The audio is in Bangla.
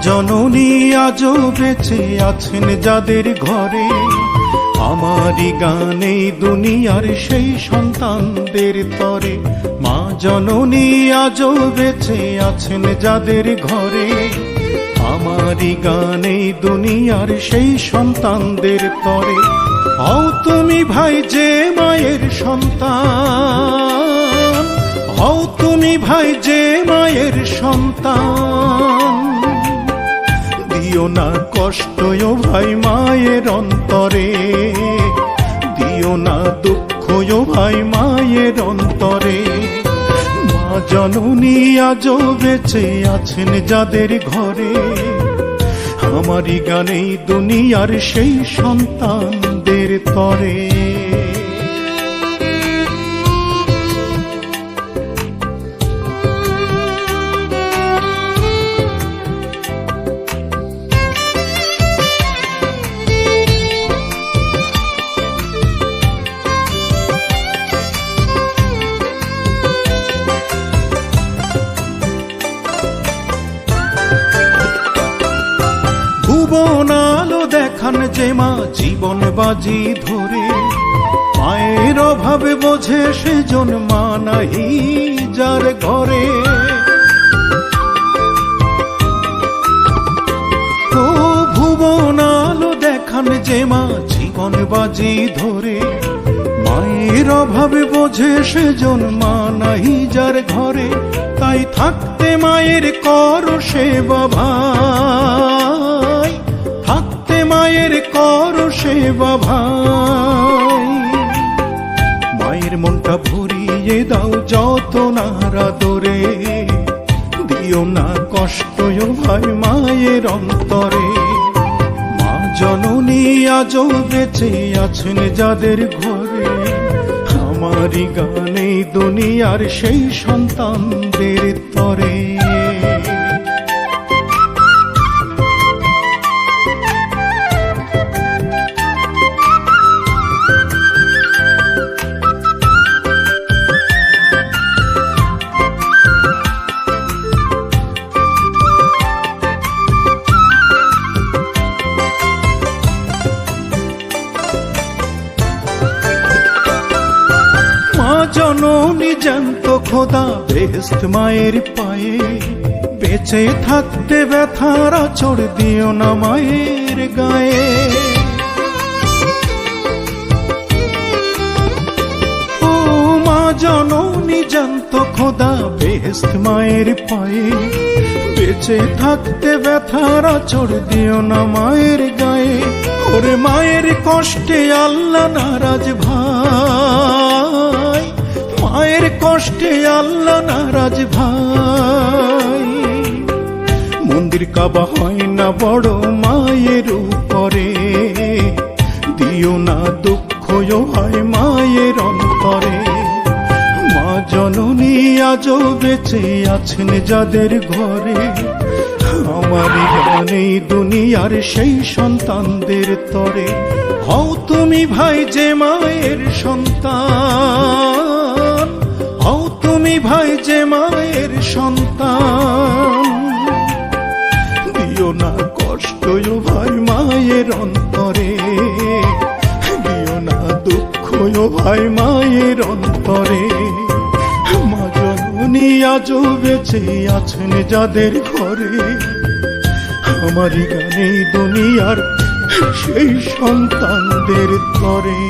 জননী আজও বেঁচে আছেন যাদের ঘরে, আমারই গানে দুনিয়ার সেই সন্তানদের তরে। মা জননী আজও বেঁচে আছেন যাদের ঘরে, আমারই গানে দুনিয়ার সেই সন্তানদের তরে। হও তুমি ভাই যে মায়ের সন্তান, হও তুমি ভাই যে মায়ের সন্তান, দিও না কষ্ট ও ভাই মায়ের অন্তরে, দিও না দুঃখ ও ভাই মায়ের অন্তরে। মা জননী আজও বেঁচে আছেন যাদের ঘরে, আমারই গানে দুনিয়ার সেই সন্তানদের তরে। ভুবন আলো দেখান যে মা জীবন বাজি ধরে, মায়ের অভাবে বোঝে সেজন মা নাহি যার ঘরে। ও ভুবন আলো দেখান যে মা জীবন বাজি ধরে, মায়ের অভাবে বোঝে সেজন মা নাহি যার ঘরে। তাই থাকতে মায়ের কর সেবা ভাই, থাকতে মায়ের কর সেবা ভাই। মায়ের মনটা ভরিয়ে দাও যত নারা দরে, দিও না কষ্ট ও ভাই মায়ের অন্তরে। মা জননী আজও বেঁচে আছেন যাদের ঘরে, আমারই গানে দুনিয়ার সেই সন্তানদের তরে। জননী জ্যান্ত খোদা বেহেশত মায়ের পায়ে, বেঁচে থাকতে ব্যথার আঁচড় দিও না মায়ের গায়ে। ও মা জননী জ্যান্ত খোদা বেহেশত মায়ের পায়ে, বেঁচে থাকতে ব্যথার আঁচড় দিও না মায়ের গায়ে। ওরে মায়ের কষ্টে আল্লাহ নারাজ ভাই, মায়ের কষ্টে আল্লাহ নারাজ ভাই। মন্দির কাবা হয় না বড় মায়ের উপরে, দিও না দুঃখ ও হয় মায়ের অন্তরে। মা জননী আজও বেঁচে আছেন যাদের ঘরে, আমারই গানে দুনিয়ার সেই সন্তানদের তরে। হও তুমি ভাই যে মায়ের সন্তান, হও তুমি ভাই যে মায়ের সন্তান, দিও না কষ্ট ও ভাই মায়ের অন্তরে, দিও না দুঃখ ও ভাই মায়ের অন্তরে। মা জননী আজও বেঁচে আছেন যাদের ঘরে, আমারই গানে দুনিয়ার সেই সন্তানদের তরে।